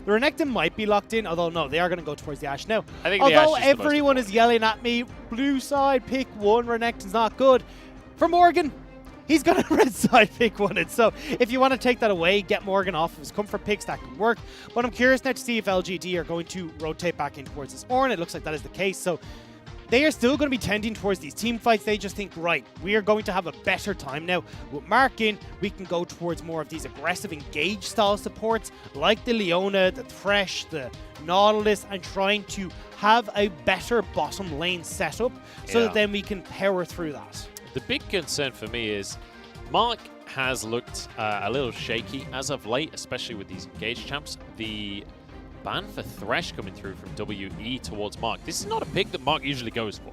The Renekton might be locked in, although no, they are going to go towards the Ashe now. I think although the Ashe is everyone is yelling at me, blue side, pick one, Renekton's not good. For Morgan, he's got a red side pick one it. So if you want to take that away, get Morgan off of his comfort picks, that can work. But I'm curious now to see if LGD are going to rotate back in towards this Ornn. It looks like that is the case. So they are still going to be tending towards these team fights. They just think, right, we are going to have a better time now. With Mark in, we can go towards more of these aggressive engage style supports like the Leona, the Thresh, the Nautilus, and trying to have a better bottom lane setup so that then we can power through that. The big concern for me is Mark has looked a little shaky as of late, especially with these engage champs. The ban for Thresh coming through from WE towards Mark. This is not a pick that Mark usually goes for.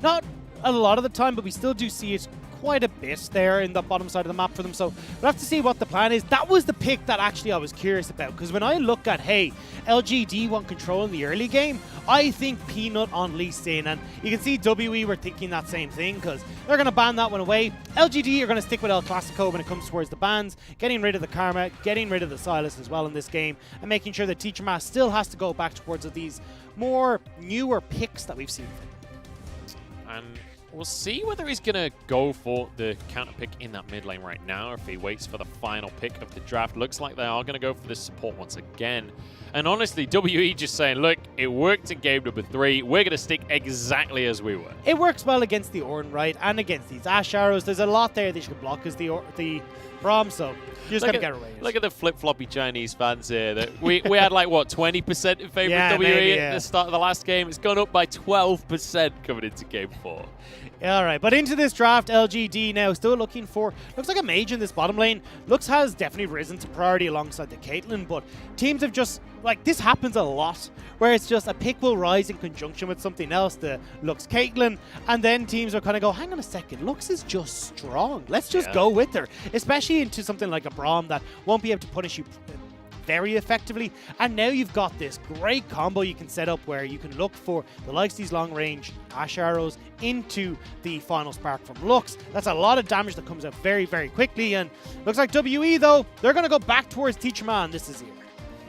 Not a lot of the time, but we still do see it quite a bit there in the bottom side of the map for them. So we'll have to see what the plan is. That was the pick that actually I was curious about, because when I look at, hey, LGD want control in the early game, I think Peanut on Lee Sin, and you can see WE were thinking that same thing because they're going to ban that one away. LGD are going to stick with El Clasico when it comes towards the bans, getting rid of the Karma, getting rid of the Silas as well in this game, and making sure that Teacherma still has to go back towards these more newer picks that we've seen. And we'll see whether he's going to go for the counter pick in that mid lane right now, or if he waits for the final pick of the draft. Looks like they are going to go for this support once again. And honestly, WE just saying, look, it worked in game number 3. We're going to stick exactly as we were. It works well against the Ornn, right? And against these Ashe arrows. There's a lot there that you can block as the Braum, so you just got to get away. Look at the flip-floppy Chinese fans here. That we had like, what, 20% in favor of WE at the start of the last game. It's gone up by 12% coming into game 4. All right, but into this draft, LGD now still looking for, looks like a mage in this bottom lane. Lux has definitely risen to priority alongside the Caitlyn, but teams have just, like, this happens a lot, where it's just a pick will rise in conjunction with something else, the Lux Caitlyn, and then teams are kind of go, hang on a second, Lux is just strong. Let's just go with her, especially into something like a Braum that won't be able to punish you very effectively. And now you've got this great combo you can set up where you can look for the likes of these long range Ashe arrows into the final spark from Lux. That's a lot of damage that comes out very, very quickly. And looks like WE though, they're going to go back towards Teacherma, and this is here.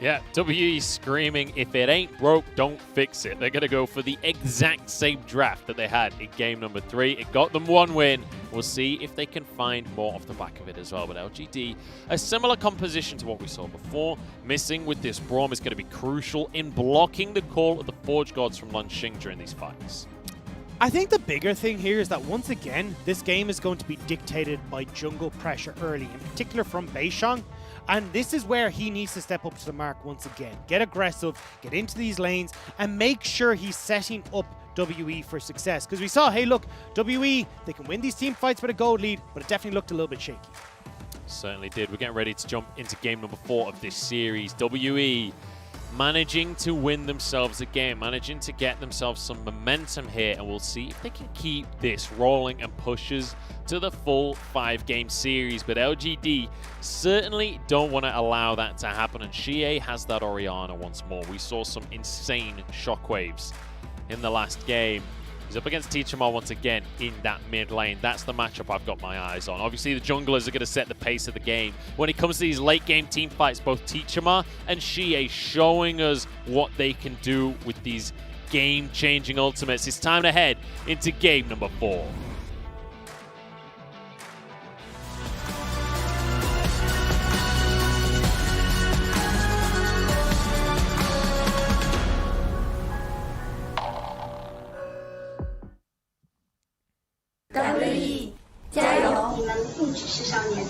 Yeah, WE screaming, if it ain't broke, don't fix it. They're going to go for the exact same draft that they had in game number 3. It got them 1 win. We'll see if they can find more off the back of it as well. But LGD, a similar composition to what we saw before. Missing with this Braum is going to be crucial in blocking the call of the Forge Gods from Langx during these fights. I think the bigger thing here is that once again, this game is going to be dictated by jungle pressure early, in particular from Beishang. And this is where he needs to step up to the mark once again. Get aggressive, get into these lanes, and make sure he's setting up WE for success. Because we saw, hey look, WE, they can win these team fights with a gold lead, but it definitely looked a little bit shaky. Certainly did. We're getting ready to jump into game number 4 of this series. WE managing to win themselves a game, managing to get themselves some momentum here, and we'll see if they can keep this rolling and pushes to the full 5-game series. But LGD certainly don't want to allow that to happen, and Xiye has that Orianna once more. We saw some insane shockwaves in the last game. He's up against Teacherma once again in that mid lane. That's the matchup I've got my eyes on. Obviously, the junglers are going to set the pace of the game. When it comes to these late game team fights, both Teacherma and Xiye showing us what they can do with these game-changing ultimates. It's time to head into game number 4. WE 加油！你们不只是少年。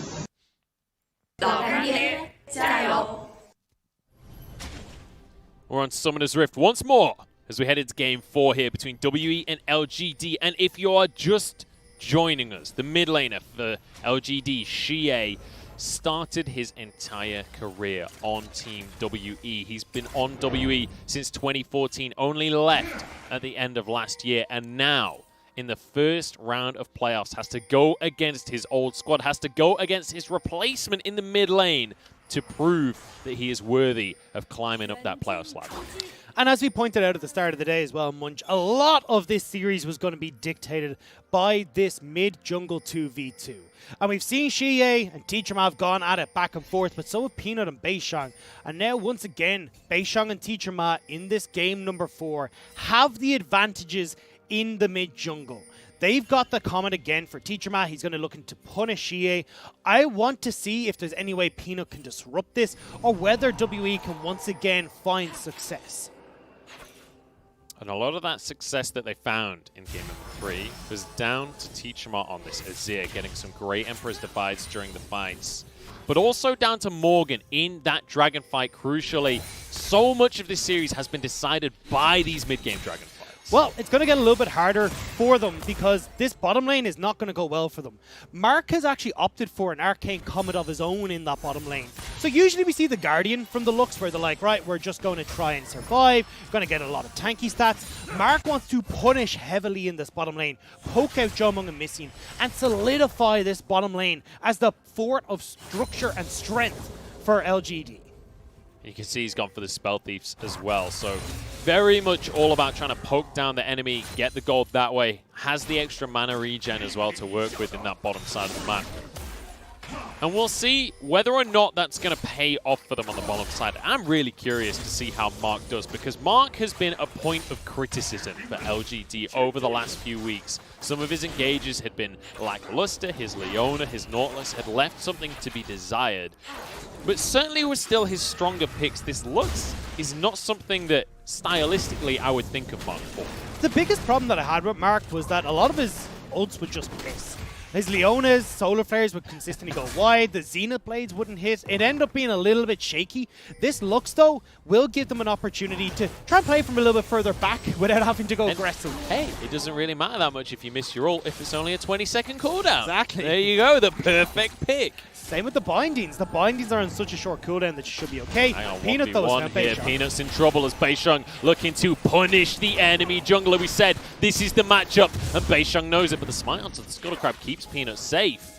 老干爹加油！ We're on Summoner's Rift once more as we head into game 4 here between WE and LGD. And if you are just joining us, the mid laner for LGD, Xiye, started his entire career on Team WE. He's been on WE since 2014, only left at the end of last year, and now in the first round of playoffs has to go against his old squad, has to go against his replacement in the mid lane to prove that he is worthy of climbing up that playoffs ladder. And as we pointed out at the start of the day as well, Munch, a lot of this series was going to be dictated by this mid-jungle 2v2. And we've seen Xiye and Teacherma have gone at it back and forth, but so have Peanut and Beishang. And now, once again, Beishang and Teacherma in this game number 4 have the advantages in the mid-jungle. They've got the comment again for Teacherma. He's going to look to punish Xiye. I want to see if there's any way Peanut can disrupt this, or whether WE can once again find success. And a lot of that success that they found in game number 3 was down to Teacherma on this Azir, getting some great Emperor's Divides during the fights. But also down to Morgan in that dragon fight, crucially. So much of this series has been decided by these mid-game dragon fights. Well, it's going to get a little bit harder for them because this bottom lane is not going to go well for them. Mark has actually opted for an arcane comet of his own in that bottom lane. So usually we see the Guardian from the looks where they're like, right, we're just going to try and survive, going to get a lot of tanky stats. Mark wants to punish heavily in this bottom lane, poke out Jiumeng and Missing, and solidify this bottom lane as the fort of structure and strength for LGD. You can see he's gone for the Spell Thieves as well, so very much all about trying to poke down the enemy, get the gold that way. Has the extra mana regen as well to work with in that bottom side of the map. And we'll see whether or not that's going to pay off for them on the bottom side. I'm really curious to see how Mark does, because Mark has been a point of criticism for LGD over the last few weeks. Some of his engages had been lackluster, his Leona, his Nautilus had left something to be desired. But certainly was still his stronger picks. This looks is not something that stylistically I would think of Mark for. The biggest problem that I had with Mark was that a lot of his ults would just miss. His Leonas, Solar Flares would consistently go wide, the Zenith Blades wouldn't hit. It ended up being a little bit shaky. This looks, though, will give them an opportunity to try and play from a little bit further back without having to go aggressive. Hey, it doesn't really matter that much if you miss your ult if it's only a 20-second cooldown. Exactly. There you go, the perfect pick. Same with the bindings. The bindings are on such a short cooldown that you should be okay. Hang on, Peanut, though, is now here. Beishang. Peanut's in trouble as Beishang looking to punish the enemy jungler. We said this is the matchup, and Beishang knows it, but the smite onto the Scuttle Crab keeps Peanut safe.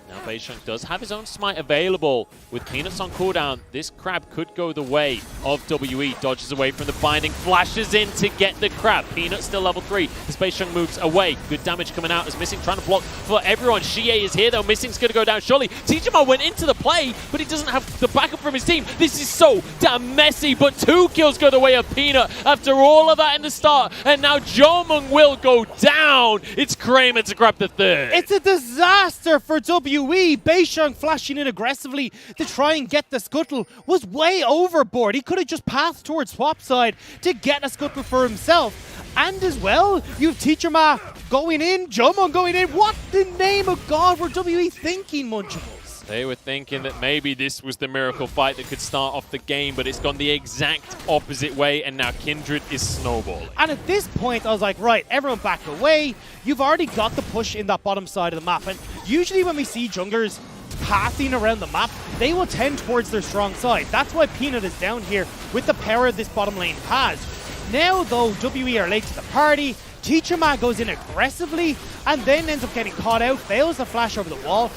Now Beishang does have his own smite available. With Peanuts on cooldown, this crab could go the way of WE. Dodges away from the binding, flashes in to get the crab. Peanut still level 3 as Beishang moves away. Good damage coming out as Missing trying to block for everyone. Xiye is here though. Missing's going to go down surely. Teacherma went into the play, but he doesn't have the backup from his team. This is so damn messy, but 2 kills go the way of Peanut after all of that in the start. And now Jiumeng will go down. It's Kramer to grab the 3rd. It's a disaster for WE. Beishang flashing in aggressively to try and get the Scuttle was way overboard. He could have just passed towards swap side to get a Scuttle for himself. And as well, you have Teacherma going in, Jiumeng going in. What the name of God were WE thinking, Munchables? They were thinking that maybe this was the miracle fight that could start off the game, but it's gone the exact opposite way, and now Kindred is snowballing. And at this point, I was like, right, everyone back away. You've already got the push in that bottom side of the map, and usually when we see junglers passing around the map, they will tend towards their strong side. That's why Peanut is down here with the power this bottom lane has. Now, though, WE are late to the party. Teacherma goes in aggressively and then ends up getting caught out, fails to flash over the wall.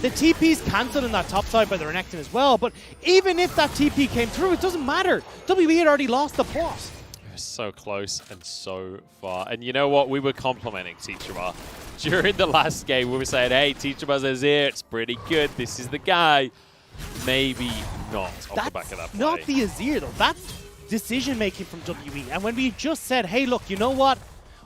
The TP's cancelled in that top side by the Renekton as well, but even if that TP came through, it doesn't matter. WE had already lost the plot. It was so close and so far. And you know what? We were complimenting Teacherma. During the last game, we were saying, hey, Teacherma's Azir, it's pretty good. This is the guy. Maybe not off the back of that play. Not the Azir, though. That's decision-making from WE. And when we just said, hey, look, you know what?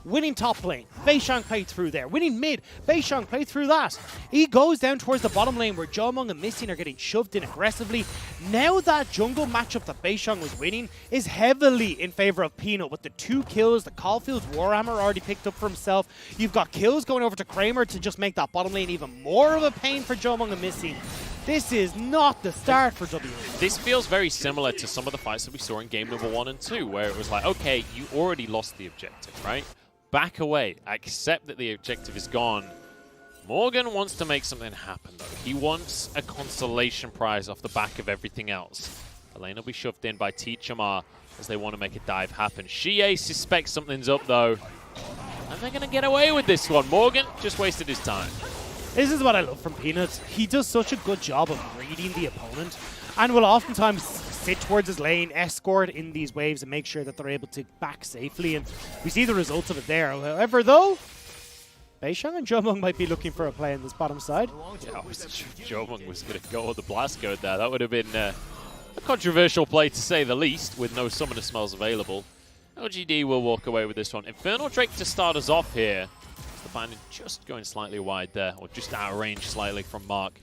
Winning top lane, Beishang played through there. Winning mid, Beishang played through that. He goes down towards the bottom lane where Jiumeng and Missing are getting shoved in aggressively. Now that jungle matchup that Beishang was winning is heavily in favor of Peanut with the 2 kills. The Caulfield's Warhammer already picked up for himself. You've got kills going over to Kramer to just make that bottom lane even more of a pain for Jiumeng and Missing. This is not the start for WE. This feels very similar to some of the fights that we saw in game number 1 and 2, where it was like, okay, you already lost the objective, right? Back away. Accept that the objective is gone. Morgan wants to make something happen, though. He wants a consolation prize off the back of everything else. Elaine will be shoved in by Teacherma as they want to make a dive happen. Xiye suspects something's up, though. And they're going to get away with this one. Morgan just wasted his time. This is what I love from Peanut. He does such a good job of reading the opponent and will oftentimes sit towards his lane, escort in these waves, and make sure that they're able to back safely. And we see the results of it there. However, though, Beishang and Jiumeng might be looking for a play on this bottom side. Yeah, I wasn't sure Jiumeng was going to go with the blast code there. That would have been a controversial play to say the least, with no summoner smells available. LGD will walk away with this one. Infernal Drake to start us off here. The binding just going slightly wide there, or just out of range slightly from Mark.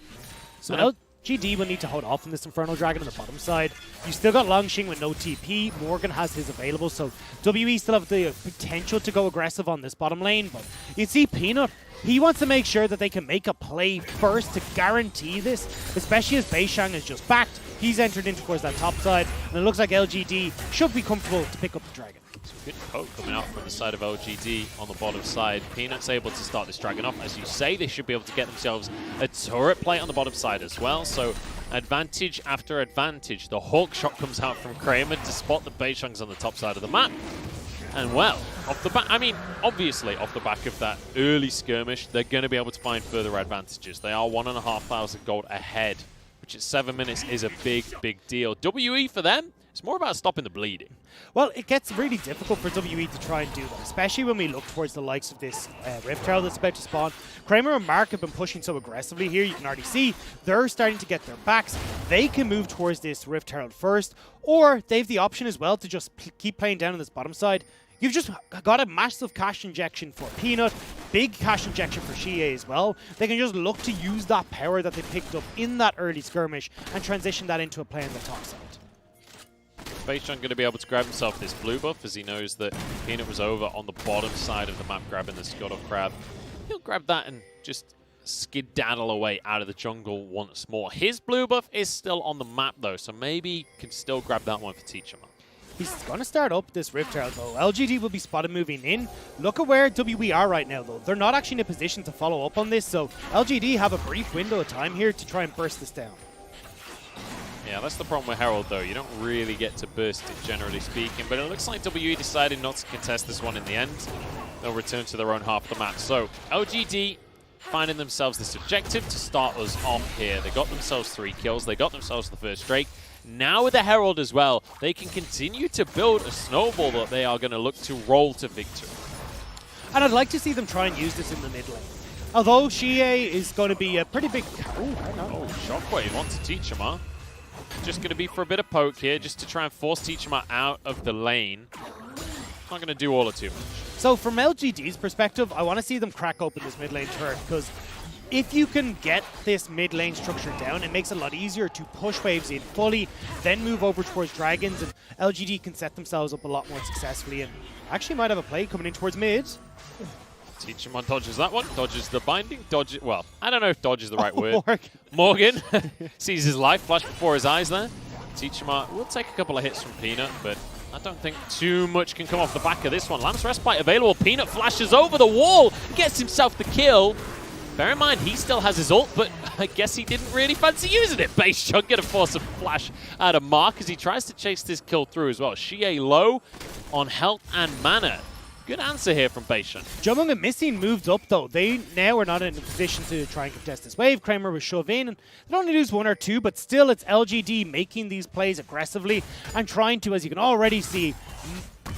So LGD will need to hold off on this Infernal Dragon on the bottom side. You still got Langx with no TP. Morgan has his available, so WE still have the potential to go aggressive on this bottom lane. But you see Peanut, he wants to make sure that they can make a play first to guarantee this, especially as Beishang is just backed. He's entered in towards that top side, and it looks like LGD should be comfortable to pick up the dragon. Good poke coming out from the side of LGD on the bottom side. Peanut's able to start this dragon off. As you say, they should be able to get themselves a turret play on the bottom side as well. So advantage after advantage. The Hawk shot comes out from Kramer to spot the Beishangs on the top side of the map. And well, off the back, I mean, obviously off the back of that early skirmish, they're going to be able to find further advantages. They are 1,500 gold ahead, which at 7 minutes is a big, big deal. WE for them, it's more about stopping the bleeding. Well, it gets really difficult for WE to try and do that, especially when we look towards the likes of this Rift Herald that's about to spawn. Kramer and Mark have been pushing so aggressively here. You can already see they're starting to get their backs. They can move towards this Rift Herald first, or they have the option as well to just keep playing down on this bottom side. You've just got a massive cash injection for Peanut, big cash injection for Xiye as well. They can just look to use that power that they picked up in that early skirmish and transition that into a play on the top side. Beishang going to be able to grab himself this blue buff as he knows that Peanut was over on the bottom side of the map grabbing the Scuttle Crab. He'll grab that and just skedaddle away out of the jungle once more. His blue buff is still on the map though, so maybe he can still grab that one for Teacherma. He's going to start up this Rift Herald though. LGD will be spotted moving in. Look at where WE are right now though. They're not actually in a position to follow up on this, so LGD have a brief window of time here to try and burst this down. Yeah, that's the problem with Herald, though. You don't really get to burst it, generally speaking. But it looks like WE decided not to contest this one in the end. They'll return to their own half of the map. So, LGD finding themselves this objective to start us off here. They got themselves 3 kills. They got themselves the first Drake. Now with the Herald as well, they can continue to build a snowball that they are going to look to roll to victory. And I'd like to see them try and use this in the mid lane. Although Xiye is going to be a pretty big... Oh, Shockwave wants to Teacherma. Just going to be for a bit of poke here, just to try and force Teacherma out of the lane. Not going to do all of too much. So from LGD's perspective, I want to see them crack open this mid lane turret, because if you can get this mid lane structure down, it makes it a lot easier to push waves in fully, then move over towards dragons, and LGD can set themselves up a lot more successfully, and actually might have a play coming in towards mid. Teacherma dodges that one, dodges the binding, dodges... Well, I don't know if dodge is the right word. Morgan sees his life flash before his eyes there. Teacherma will take a couple of hits from Peanut, but I don't think too much can come off the back of this one. Lance Respite available. Peanut flashes over the wall, gets himself the kill. Bear in mind, he still has his ult, but I guess he didn't really fancy using it. Beishang going to force a flash out of Mark as he tries to chase this kill through as well. Xiye low on health and mana. Good answer here from Beishang. Jiumeng and Missing moved up though. They now are not in a position to try and contest this wave. Kramer was shove in, and they only lose 1 or 2, but still it's LGD making these plays aggressively and trying to, as you can already see,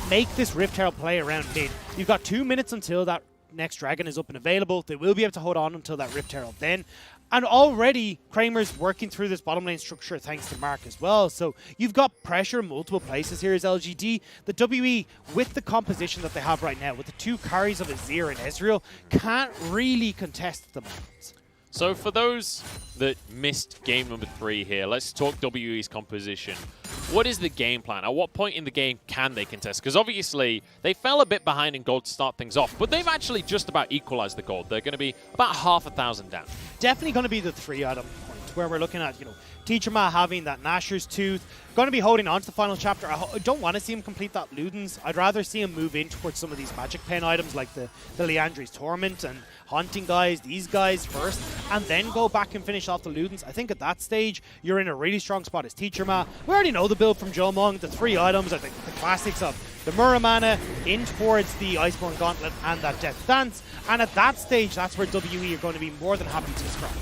make this Rift Herald play around mid. You've got 2 minutes until that next dragon is up and available. They will be able to hold on until that Rift Herald then. And already, Kramer's working through this bottom lane structure thanks to Mark as well. So you've got pressure in multiple places here as LGD. The WE, with the composition that they have right now, with the 2 carries of Azir and Ezreal, can't really contest at the moment. So for those that missed game number 3 here, let's talk WE's composition. What is the game plan? At what point in the game can they contest? Because obviously they fell a bit behind in gold to start things off, but they've actually just about equalized the gold. They're going to be about 1,500 down. Definitely going to be the 3-item point where we're looking at, Teacherma having that Nashor's Tooth, going to be holding on to the final chapter. I don't want to see him complete that Ludens. I'd rather see him move in towards some of these magic pen items like the Liandry's Torment and Haunting guys, these guys first, and then go back and finish off the Ludens. I think at that stage, you're in a really strong spot as Teacherma. We already know the build from Jiumeng. The 3 items are the classics of the Muramana in towards the Iceborne Gauntlet and that Death Dance. And at that stage, that's where WE are going to be more than happy to scrap.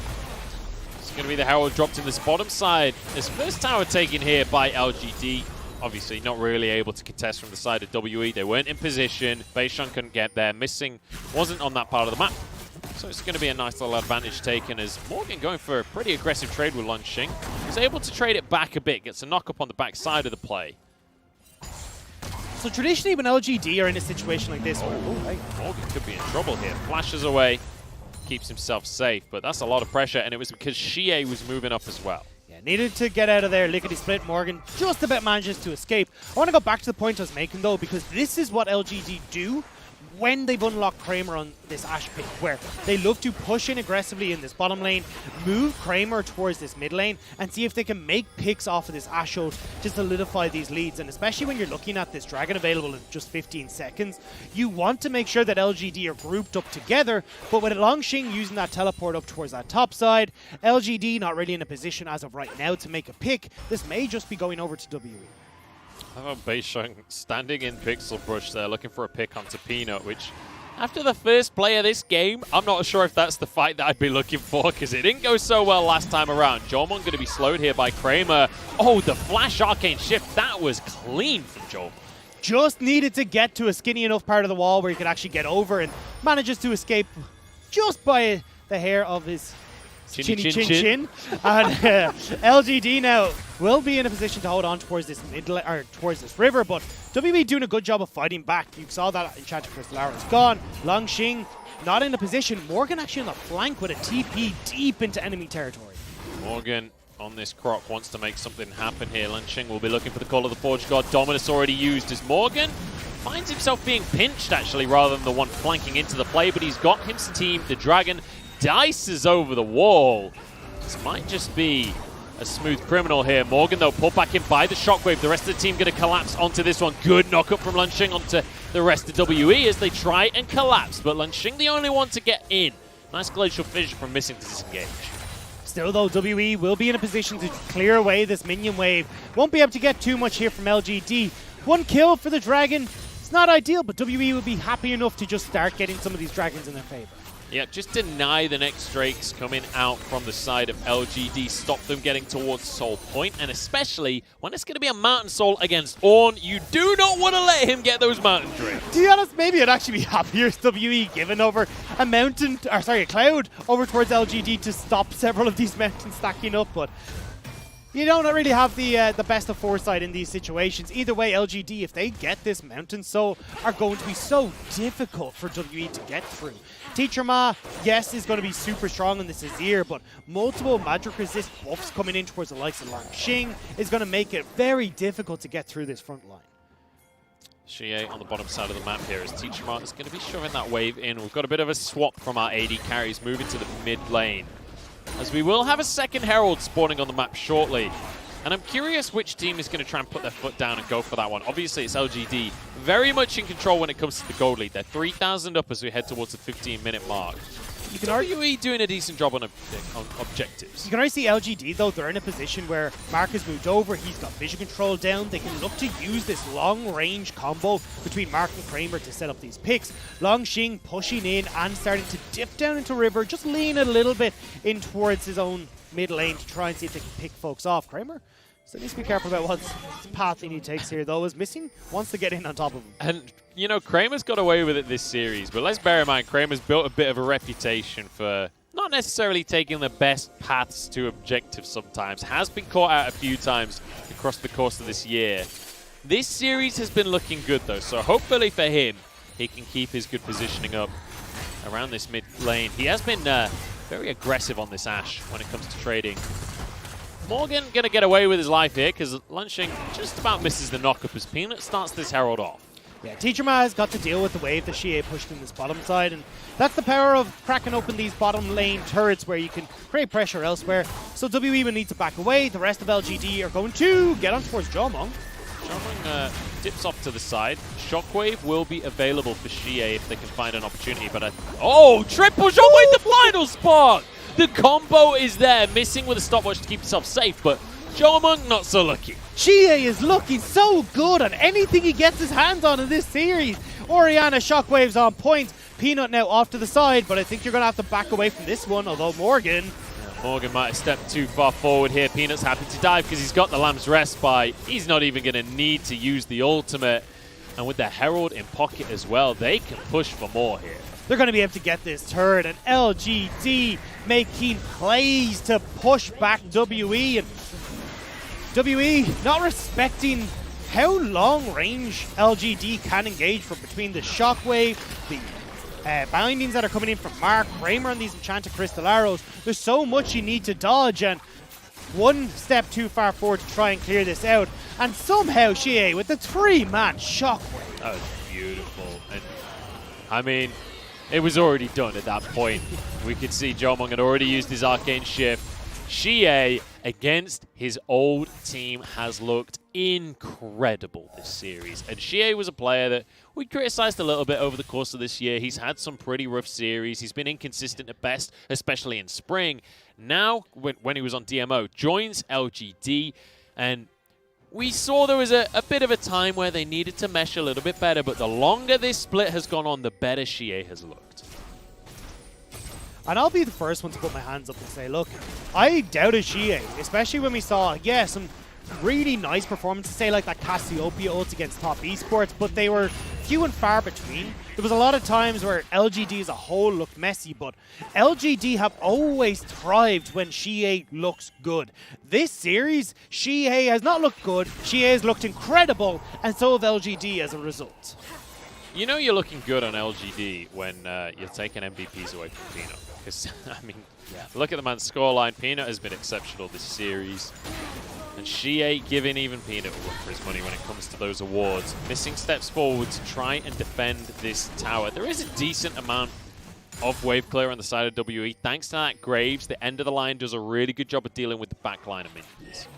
going to be the Herald dropped in this bottom side. This first tower taken here by LGD. Obviously not really able to contest from the side of WE. They weren't in position. Beishang couldn't get there. Missing wasn't on that part of the map. So it's going to be a nice little advantage taken as Morgan going for a pretty aggressive trade with Langx. He's able to trade it back a bit. Gets a knock up on the back side of the play. So traditionally when LGD are in a situation like this, Morgan could be in trouble here. Flashes away. Keeps himself safe. But that's a lot of pressure. And it was because Xiye was moving up as well. Needed to get out of there. Lickety split. Morgan just about manages to escape. I want to go back to the point I was making though, because this is what LGD do when they've unlocked Kramer on this Ashe pick, where they love to push in aggressively in this bottom lane, move Kramer towards this mid lane, and see if they can make picks off of this Ashe ult to solidify these leads. And especially when you're looking at this dragon available in just 15 seconds, you want to make sure that LGD are grouped up together, but with Langx using that teleport up towards that top side, LGD not really in a position as of right now to make a pick. This may just be going over to WE. How about Beishang standing in Pixel Brush there, looking for a pick onto Peanut, which, after the first play of this game, I'm not sure if that's the fight that I'd be looking for, because it didn't go so well last time around. Jiumeng going to be slowed here by Kramer. Oh, the flash arcane shift, that was clean from Jiumeng. Just needed to get to a skinny enough part of the wall where he could actually get over, and manages to escape just by the hair of his chin. And LGD now will be in a position to hold on towards this towards this river, but WE doing a good job of fighting back. You saw that Enchanted Crystal Arrow is gone. Langx not in a position. Morgan actually on the flank with a TP deep into enemy territory. Morgan on this croc wants to make something happen here. Langx will be looking for the call of the Forge God. Dominus already used as Morgan finds himself being pinched actually rather than the one flanking into the play, but he's got his team. The Dragon dices over the wall. This might just be a smooth criminal here. Morgan, though, pulled back in by the shockwave. The rest of the team going to collapse onto this one. Good knock up from Langx onto the rest of WE as they try and collapse. But Langx the only one to get in. Nice glacial fissure from missing to disengage. Still, though, WE will be in a position to clear away this minion wave. Won't be able to get too much here from LGD. One kill for the Dragon. It's not ideal, but WE will be happy enough to just start getting some of these Dragons in their favor. Yeah, just deny the next Drakes coming out from the side of LGD. Stop them getting towards Soul Point, and especially when it's going to be a Mountain Soul against Ornn, you do not want to let him get those Mountain Drakes. To be honest, maybe I'd actually be happier if WE given over a cloud over towards LGD to stop several of these mountains stacking up, but you don't really have the best of foresight in these situations. Either way, LGD, if they get this Mountain Soul, are going to be so difficult for WE to get through. Teacherma, yes, is going to be super strong in this Azir, but multiple magic resist buffs coming in towards the likes of Langx is going to make it very difficult to get through this front line. Xiye on the bottom side of the map here as Teacherma is going to be shoving that wave in. We've got a bit of a swap from our AD carries moving to the mid lane, as we will have a second Herald spawning on the map shortly. And I'm curious which team is going to try and put their foot down and go for that one. Obviously, it's LGD. Very much in control when it comes to the gold lead. They're 3,000 up as we head towards the 15-minute mark. You can WE doing a decent job on objectives. You can already see LGD, though, they're in a position where Mark has moved over. He's got vision control down. They can look to use this long-range combo between Mark and Kramer to set up these picks. Langx pushing in and starting to dip down into river, just lean a little bit in towards his own mid lane to try and see if they can pick folks off. Kramer still needs to be careful about what path he takes here, though, as Missing wants to get in on top of him. And, you know, Kramer's got away with it this series, but let's bear in mind, Kramer's built a bit of a reputation for not necessarily taking the best paths to objectives sometimes. Has been caught out a few times across the course of this year. This series has been looking good, though, so hopefully for him, he can keep his good positioning up around this mid lane. He has been very aggressive on this Ashe when it comes to trading. Morgan going to get away with his life here because Langx just about misses the knock-up as Peanut starts this Herald off. Yeah, Teacherma has got to deal with the wave that Xiye pushed in this bottom side, and that's the power of cracking open these bottom lane turrets where you can create pressure elsewhere. So WE will need to back away. The rest of LGD are going to get on towards Jiumeng. Jiumeng dips off to the side. Shockwave will be available for Xiye if they can find an opportunity, but oh, triple Shockwave, the final spot! The combo is there, missing with a stopwatch to keep himself safe, but Jiumeng not so lucky. Xiye is looking so good on anything he gets his hands on in this series. Orianna Shockwave's on point. Peanut now off to the side, but I think you're going to have to back away from this one, although Morgan Morgan might have stepped too far forward here. Peanut's happy to dive because he's got the Lamb's Respite. He's not even going to need to use the ultimate. And with the Herald in pocket as well, they can push for more here. They're going to be able to get this turret, and LGD making plays to push back WE. And WE not respecting how long range LGD can engage from between the Shockwave, the bindings that are coming in from Mark, Kramer, and these Enchanted Crystal Arrows. There's so much you need to dodge, and one step too far forward to try and clear this out. And somehow Xiye with the 3-man Shockwave. That was beautiful. And I mean, it was already done at that point. We could see Jiumeng had already used his Arcane Shift. Xiye against his old team has looked incredible this series. And Xiye was a player that we criticized a little bit over the course of this year. He's had some pretty rough series. He's been inconsistent at best, especially in spring. Now, when he was on DMO, joins LGD, and we saw there was a bit of a time where they needed to mesh a little bit better, but the longer this split has gone on, the better Xiye has looked. And I'll be the first one to put my hands up and say, look, I doubted Xiye, especially when we saw, some really nice performances, say like that Cassiopeia ult against top esports, but they were few and far between. There was a lot of times where LGD as a whole looked messy, but LGD have always thrived when Xiye looks good. This series, Xiye has not looked good, Xiye has looked incredible, and so have LGD as a result. You know you're looking good on LGD when you're taking MVPs away from Peanut. Because, I mean, look at the man's scoreline. Peanut has been exceptional this series. And Xiye giving even Peanut a run for his money when it comes to those awards. Missing steps forward to try and defend this tower. There is a decent amount of wave clear on the side of WE. Thanks to that Graves, the end of the line does a really good job of dealing with the back line of minions.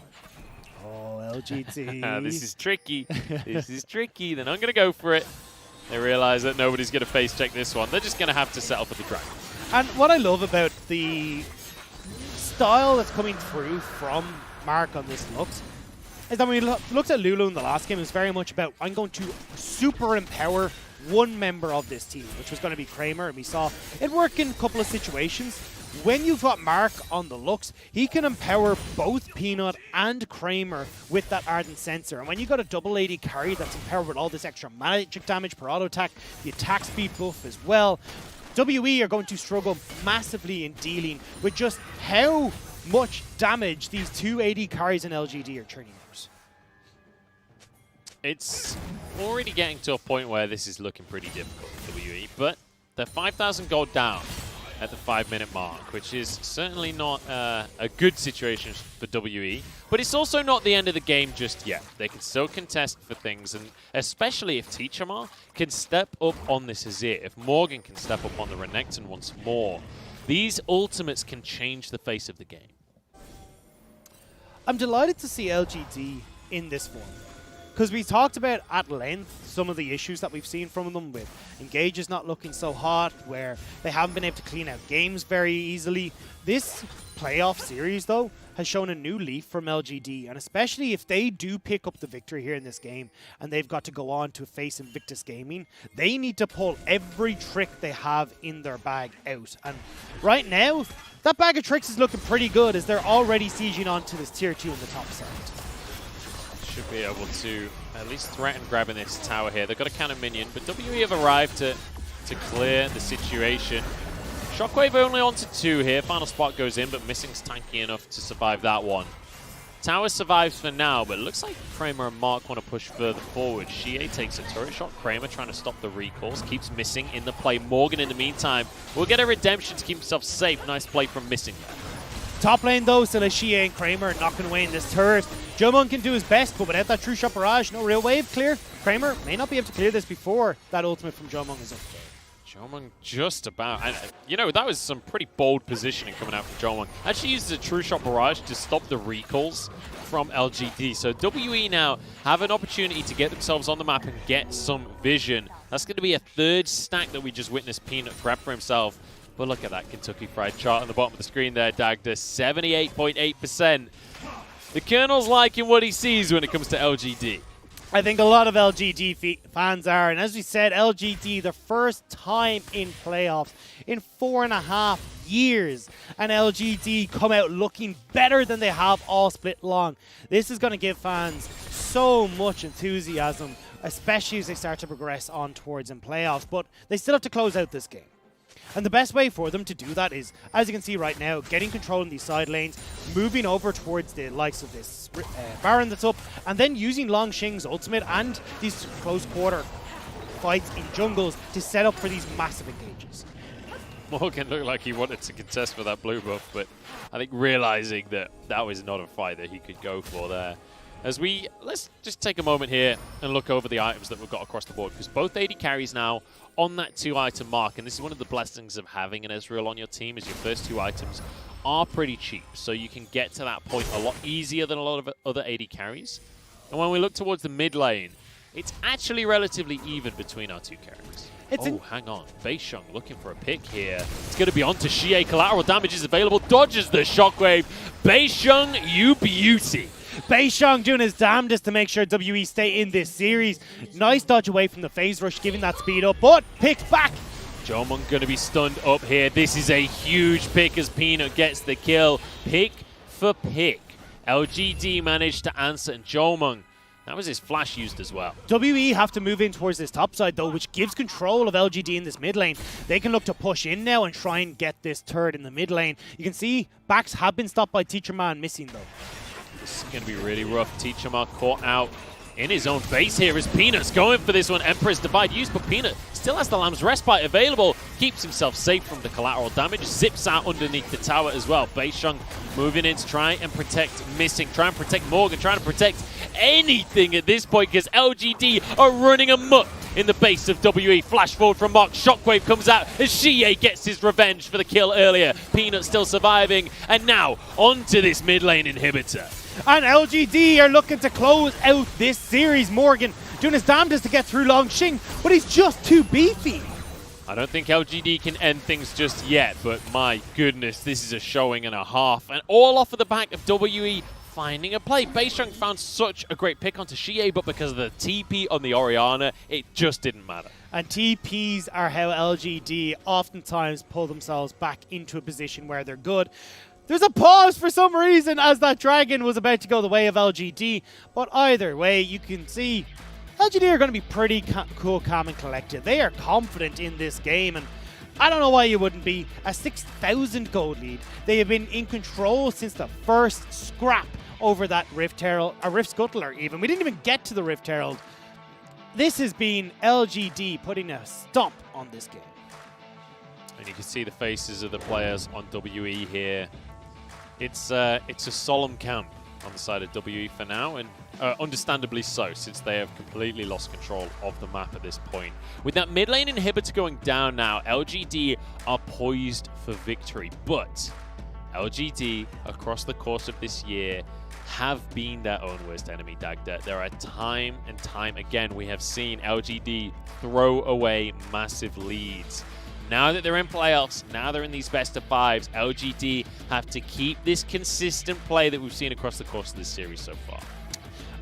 Oh, LGD. This is tricky. This is tricky. They're not going to go for it. They realize that nobody's going to face check this one. They're just going to have to settle for the dragon. And what I love about the style that's coming through from Mark on this looks is that when we looked at Lulu in the last game, it was very much about, I'm going to super empower one member of this team, which was going to be Kramer, and we saw it work in a couple of situations. When you've got Mark on the looks, he can empower both Peanut and Kramer with that Ardent Sensor. And when you got a double AD carry that's empowered with all this extra magic damage per auto attack, the attack speed buff as well, WE are going to struggle massively in dealing with just how much damage these two AD carries in LGD are turning out. It's already getting to a point where this is looking pretty difficult for WE, but they're 5,000 gold down at the 5-minute mark, which is certainly not a good situation for WE, but it's also not the end of the game just yet. They can still contest for things, and especially if Teacherma can step up on this Azir, if Morgan can step up on the Renekton once more, these ultimates can change the face of the game. I'm delighted to see LGD in this form, because we talked about at length some of the issues that we've seen from them with engages not looking so hot, where they haven't been able to clean out games very easily. This playoff series, though, has shown a new leaf from LGD, and especially if they do pick up the victory here in this game and they've got to go on to face Invictus Gaming, they need to pull every trick they have in their bag out. And right now, that bag of tricks is looking pretty good as they're already sieging onto this tier 2 in the top side. Should be able to at least threaten grabbing this tower here. They've got a cannon minion, but WE have arrived to clear the situation. Shockwave only onto 2 here. Final spot goes in, but Missing's tanky enough to survive that one. Tower survives for now, but it looks like Kramer and Mark want to push further forward. Xiye takes a turret shot. Kramer trying to stop the recalls. Keeps Missing in the play. Morgan, in the meantime, will get a redemption to keep himself safe. Nice play from Missing. Top lane, though, still is Xiye and Kramer knocking away in this turret. Jiumeng can do his best, but without that true shot barrage, no real wave clear. Kramer may not be able to clear this before that ultimate from Jiumeng is up. Jiumeng just about. And, you know, that was some pretty bold positioning coming out from Jiumeng. Actually uses a true shot barrage to stop the recalls from LGD. So WE now have an opportunity to get themselves on the map and get some vision. That's going to be a third stack that we just witnessed Peanut grab for himself. But look at that Kentucky Fried chart on the bottom of the screen there, Dagda. 78.8%. The Colonel's liking what he sees when it comes to LGD. I think a lot of LGD fans are, and as we said, LGD, the first time in playoffs in 4.5 years, and LGD come out looking better than they have all split long. This is going to give fans so much enthusiasm, especially as they start to progress on towards in playoffs, but they still have to close out this game. And the best way for them to do that is, as you can see right now, getting control in these side lanes, moving over towards the likes of this Baron that's up, and then using Langxing's ultimate and these close quarter fights in jungles to set up for these massive engages. Morgan looked like he wanted to contest for that blue buff, but I think realizing that that was not a fight that he could go for there. Let's just take a moment here and look over the items that we've got across the board, because both AD carries now on that 2-item mark, and this is one of the blessings of having an Ezreal on your team, is your first 2 items are pretty cheap, so you can get to that point a lot easier than a lot of other AD carries. And when we look towards the mid lane, it's actually relatively even between our 2 carries. Hang on. Beishang looking for a pick here. It's going to be on to Xiye. Collateral damage is available. Dodges the shockwave. Beishang, you beauty. Beishang doing his damnedest to make sure WE stay in this series. Nice dodge away from the phase rush, giving that speed up, but picked back. Jiumeng going to be stunned up here. This is a huge pick as Peanut gets the kill. Pick for pick. LGD managed to answer, and Jiumeng, that was his flash used as well. WE have to move in towards this top side though, which gives control of LGD in this mid lane. They can look to push in now and try and get this turret in the mid lane. You can see backs have been stopped by Teacherma and missing though. This is going to be really rough. Teacherma caught out in his own base here as Peanut's going for this one. Emperor's Divide used, but Peanut still has the Lamb's Respite available. Keeps himself safe from the collateral damage. Zips out underneath the tower as well. Beishang moving in to try and protect Missing. Try and protect Morgan. Trying to protect anything at this point because LGD are running amok in the base of WE. Flash forward from Mark. Shockwave comes out as Xiye gets his revenge for the kill earlier. Peanut still surviving. And now onto this mid lane inhibitor. And LGD are looking to close out this series. Morgan doing his damnedest to get through Langxing, but he's just too beefy. I don't think LGD can end things just yet, but my goodness, this is a showing and a half. And all off of the back of WE finding a play. Beishang found such a great pick onto Xiye, but because of the TP on the Orianna, it just didn't matter. And TPs are how LGD oftentimes pull themselves back into a position where they're good. There's a pause for some reason as that dragon was about to go the way of LGD, but either way, you can see LGD are going to be pretty cool, calm, and collected. They are confident in this game, and I don't know why you wouldn't be. A 6,000 gold lead. They have been in control since the first scrap over that Rift Herald, a Rift Scuttler even. We didn't even get to the Rift Herald. This has been LGD putting a stomp on this game. And you can see the faces of the players on WE here. It's a solemn camp on the side of WE for now, and understandably so, since they have completely lost control of the map at this point. With that mid lane inhibitor going down now, LGD are poised for victory, but LGD, across the course of this year, have been their own worst enemy, Dagda. There are time and time again we have seen LGD throw away massive leads. Now that they're in playoffs, now they're in these best of fives, LGD have to keep this consistent play that we've seen across the course of this series so far.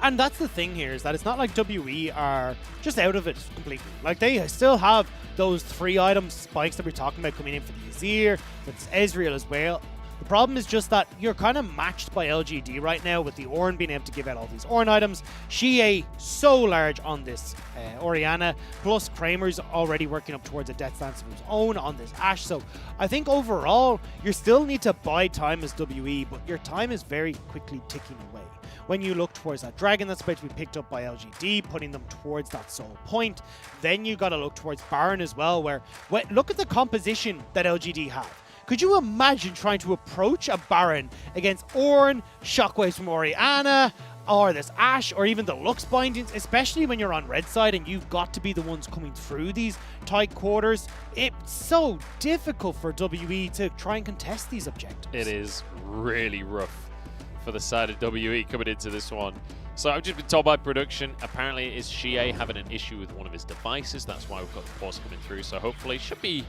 And that's the thing here, is that it's not like WE are just out of it completely. Like, they still have those 3-item spikes that we're talking about coming in for the Azir, that's Ezreal as well. The problem is just that you're kind of matched by LGD right now with the Ornn being able to give out all these Ornn items. Xiye so large on this Orianna, plus Kramer's already working up towards a death stance of his own on this Ashe. So I think overall, you still need to buy time as WE, but your time is very quickly ticking away. When you look towards that dragon that's about to be picked up by LGD, putting them towards that soul point, then you got to look towards Baron as well, where look at the composition that LGD have. Could you imagine trying to approach a Baron against Ornn, shockwaves from Orianna, or this Ashe, or even the Lux bindings, especially when you're on red side and you've got to be the ones coming through these tight quarters? It's so difficult for WE to try and contest these objectives. It is really rough for the side of WE coming into this one. So I've just been told by production, apparently it is Xiye having an issue with one of his devices. That's why we've got the pause coming through. So hopefully it should be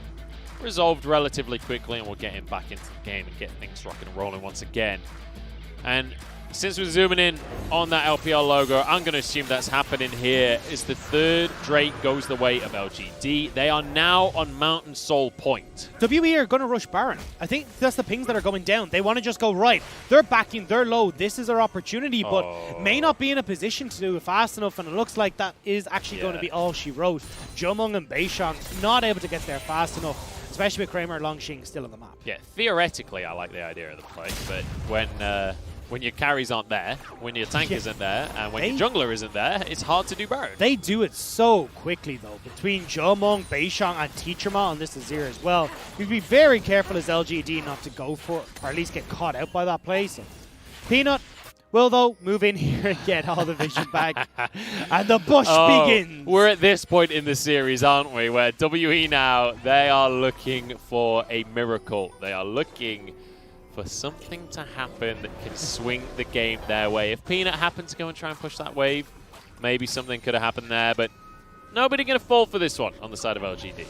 resolved relatively quickly and we'll get him back into the game and get things rocking and rolling once again. And since we're zooming in on that LPL logo, I'm going to assume that's happening here. Is the third Drake goes the way of LGD. They are now on Mountain Soul Point. WE are going to rush Baron. I think that's the pings that are going down. They want to just go right. They're backing, they're low. This is our opportunity, but may not be in a position to do it fast enough, and it looks like that is actually going to be all she wrote. Jiumeng and Beishang not able to get there fast enough, especially with Kramer and Langx still on the map. Yeah, theoretically, I like the idea of the play, but when your carries aren't there, when your tank isn't there, and when your jungler isn't there, it's hard to do Baron. They do it so quickly, though. Between Jiumeng, Beishang, and Teacherma on this Azir as well, you'd be very careful as LGD not to go for it, or at least get caught out by that play. So, Peanut will, though, move in here and get all the vision back. And the push begins. We're at this point in the series, aren't we, where WE now, they are looking for a miracle. They are looking for something to happen that can swing the game their way. If Peanut happened to go and try and push that wave, maybe something could have happened there, but nobody going to fall for this one on the side of LGD.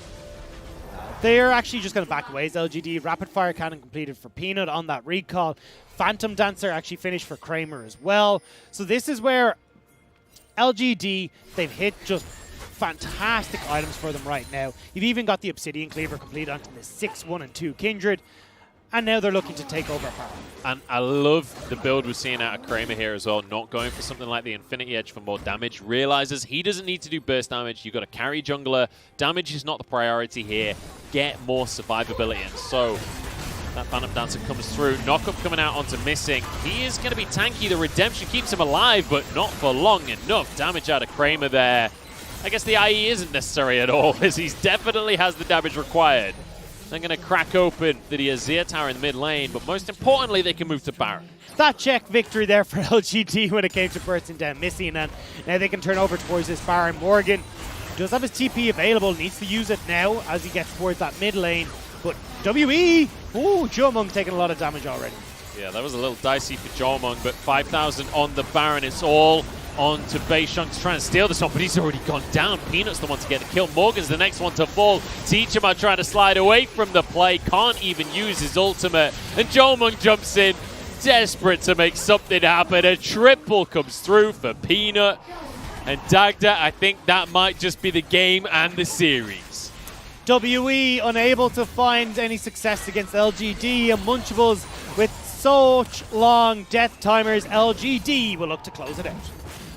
They're actually just going to back away as LGD. Rapid Fire Cannon completed for Peanut on that recall. Phantom Dancer actually finished for Kramer as well. So this is where LGD, they've hit just fantastic items for them right now. You've even got the Obsidian Cleaver complete onto the 6-1 and 2 Kindred. And now they're looking to take over power. And I love the build we're seeing out of Kramer here as well, not going for something like the Infinity Edge for more damage. Realizes he doesn't need to do burst damage. You've got to carry jungler. Damage is not the priority here. Get more survivability. And so that Phantom Dancer comes through. Knockup coming out onto Missing. He is going to be tanky. The Redemption keeps him alive, but not for long enough. Damage out of Kramer there. I guess the IE isn't necessary at all, as he definitely has the damage required. They're going to crack open the Azir tower in the mid lane, but most importantly, they can move to Baron. That check victory there for LGD when it came to bursting down Missing, and now they can turn over towards this Baron. Morgan does have his TP available, needs to use it now as he gets towards that mid lane. But WE, Jiumeng taking a lot of damage already. Yeah, that was a little dicey for Jiumeng, but 5,000 on the Baron. It's all on to Beishang to try and steal this one, but he's already gone down. Peanut's the one to get the kill. Morgan's the next one to fall. Teacherma trying to slide away from the play, can't even use his ultimate. And Jiumeng jumps in, desperate to make something happen. A triple comes through for Peanut. And Dagda, I think that might just be the game and the series. WE unable to find any success against LGD, and Munchables with such long death timers. LGD will look to close it out.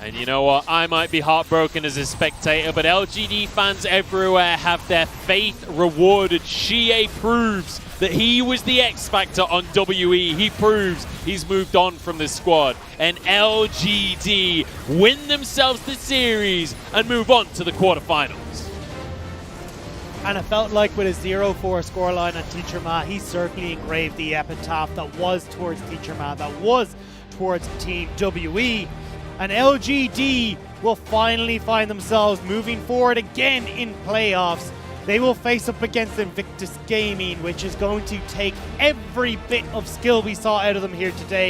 And you know what? I might be heartbroken as a spectator, but LGD fans everywhere have their faith rewarded. Xiye proves that he was the X factor on WE. He proves he's moved on from the squad. And LGD win themselves the series and move on to the quarterfinals. And it felt like with a 0-4 scoreline on Teacherma, he certainly engraved the epitaph that was towards Teacherma, that was towards Team WE. And LGD will finally find themselves moving forward again in playoffs. They will face up against Invictus Gaming, which is going to take every bit of skill we saw out of them here today.